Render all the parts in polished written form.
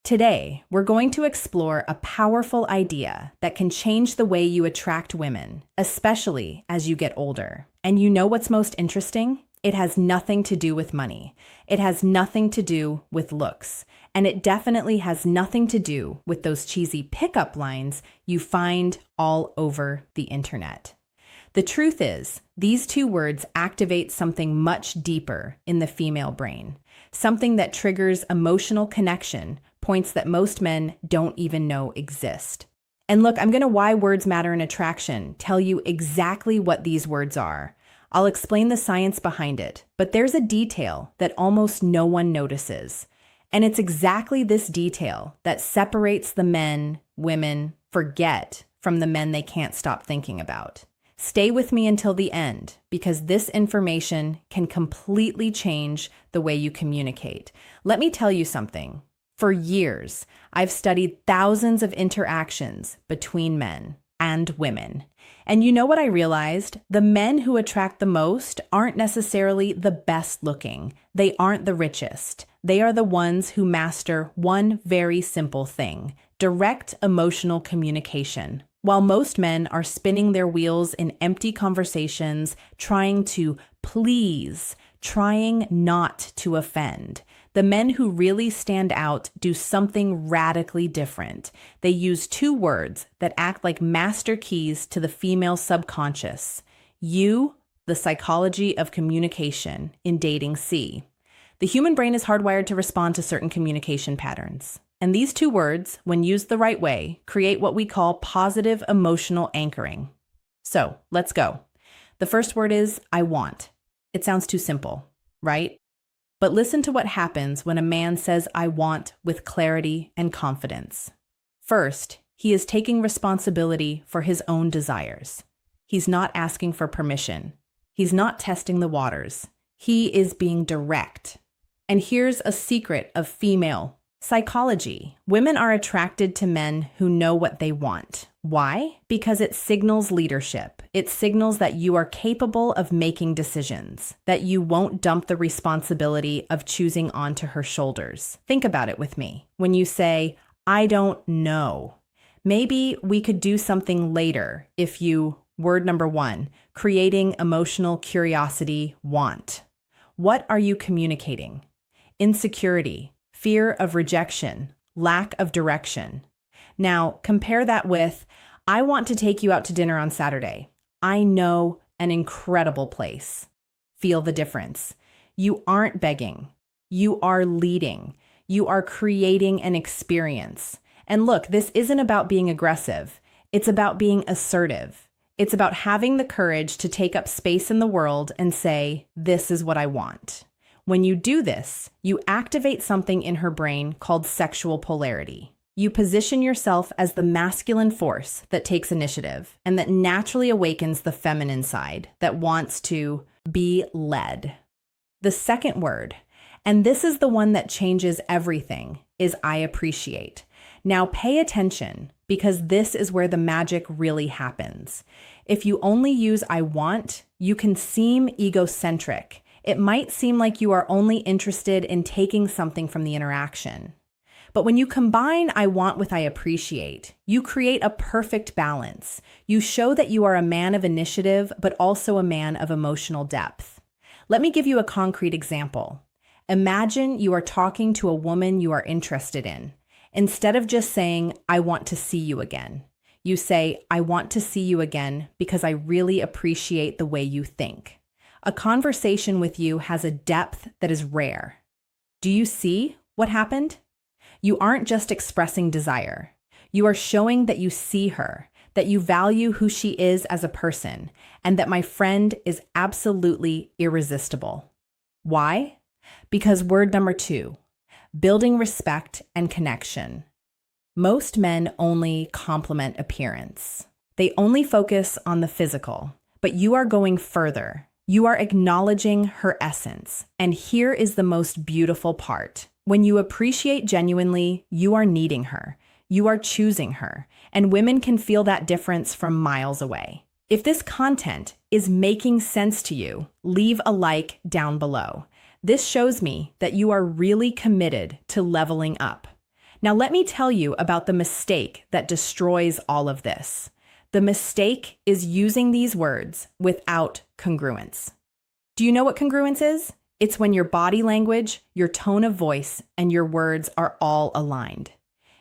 Today, we're going to explore a powerful idea that can change the way you attract women, especially as you get older. And you know what's most interesting? It has nothing to do with money. It has nothing to do with looks. And it definitely has nothing to do with those cheesy pickup lines you find all over the internet. The truth is, these two words activate something much deeper in the female brain, something that triggers emotional connection, points that most men don't even know exist. And look, I'm going to Why Words Matter in Attraction tell you exactly what these words are. I'll explain the science behind it, but there's a detail that almost no one notices. And it's exactly this detail that separates the men women forget from the men they can't stop thinking about. Stay with me until the end, because this information can completely change the way you communicate. Let me tell you something. For years, I've studied thousands of interactions between men and women. And you know what I realized? The men who attract the most aren't necessarily the best looking. They aren't the richest. They are the ones who master one very simple thing: direct emotional communication. While most men are spinning their wheels in empty conversations, trying to please, trying not to offend, the men who really stand out do something radically different. They use two words that act like master keys to the female subconscious. U, the psychology of communication in dating C. The human brain is hardwired to respond to certain communication patterns. And these two words, when used the right way, create what we call positive emotional anchoring. So let's go. The first word is I want. It sounds too simple, right? But listen to what happens when a man says I want with clarity and confidence. First, he is taking responsibility for his own desires. He's not asking for permission. He's not testing the waters. He is being direct. And here's a secret of female psychology. Women are attracted to men who know what they want. Why? Because it signals leadership. It signals that you are capable of making decisions, that you won't dump the responsibility of choosing onto her shoulders. Think about it with me. When you say, I don't know, maybe we could do something later if you, word number one, creating emotional curiosity, want. What are you communicating? Insecurity, fear of rejection, lack of direction. Now, compare that with, I want to take you out to dinner on Saturday. I know an incredible place. Feel the difference. You aren't begging. You are leading. You are creating an experience. And look, this isn't about being aggressive. It's about being assertive. It's about having the courage to take up space in the world and say, this is what I want. When you do this, you activate something in her brain called sexual polarity. You position yourself as the masculine force that takes initiative and that naturally awakens the feminine side that wants to be led. The second word, and this is the one that changes everything, is I appreciate. Now pay attention, because this is where the magic really happens. If you only use I want, you can seem egocentric. It might seem like you are only interested in taking something from the interaction. But when you combine I want with I appreciate, you create a perfect balance. You show that you are a man of initiative, but also a man of emotional depth. Let me give you a concrete example. Imagine you are talking to a woman you are interested in. Instead of just saying, I want to see you again, you say, I want to see you again because I really appreciate the way you think. A conversation with you has a depth that is rare. Do you see what happened? You aren't just expressing desire. You are showing that you see her, that you value who she is as a person, and that my friend is absolutely irresistible. Why? Because word number two, building respect and connection. Most men only compliment appearance. They only focus on the physical, but you are going further. You are acknowledging her essence. And here is the most beautiful part. When you appreciate genuinely, you are needing her. You are choosing her. And women can feel that difference from miles away. If this content is making sense to you, leave a like down below. This shows me that you are really committed to leveling up. Now, let me tell you about the mistake that destroys all of this. The mistake is using these words without congruence. Do you know what congruence is? It's when your body language, your tone of voice, and your words are all aligned.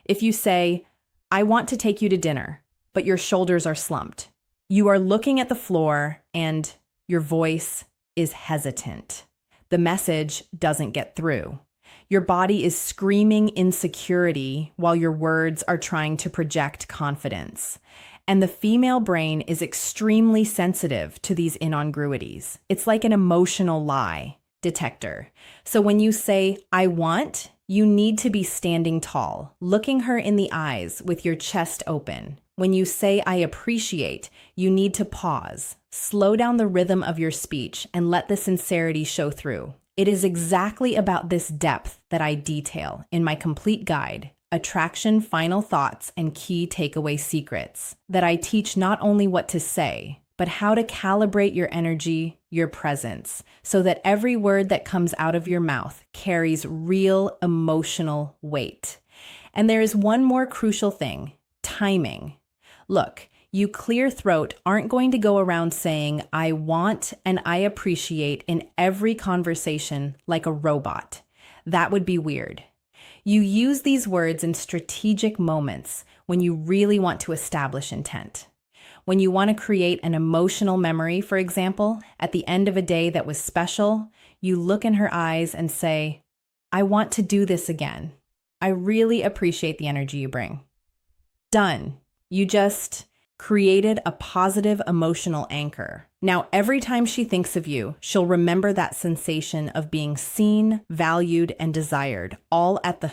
If you say, "I want to take you to dinner," but your shoulders are slumped, you are looking at the floor and your voice is hesitant. The message doesn't get through. Your body is screaming insecurity while your words are trying to project confidence. And the female brain is extremely sensitive to these incongruities. It's like an emotional lie detector. So when you say, "I want," you need to be standing tall, looking her in the eyes with your chest open. When you say, "I appreciate," you need to pause, slow down the rhythm of your speech, and let the sincerity show through. It is exactly about this depth that I detail in my complete guide, Attraction, Final Thoughts, and Key Takeaway Secrets, that I teach not only what to say, but how to calibrate your energy, your presence, so that every word that comes out of your mouth carries real emotional weight. And there is one more crucial thing: timing. Look, you clear throat aren't going to go around saying, "I want" and "I appreciate" in every conversation like a robot. That would be weird. You use these words in strategic moments when you really want to establish intent. When you want to create an emotional memory, for example, at the end of a day that was special, you look in her eyes and say, "I want to do this again. I really appreciate the energy you bring." Done. You just created a positive emotional anchor. Now, every time she thinks of you, she'll remember that sensation of being seen, valued, and desired, all at the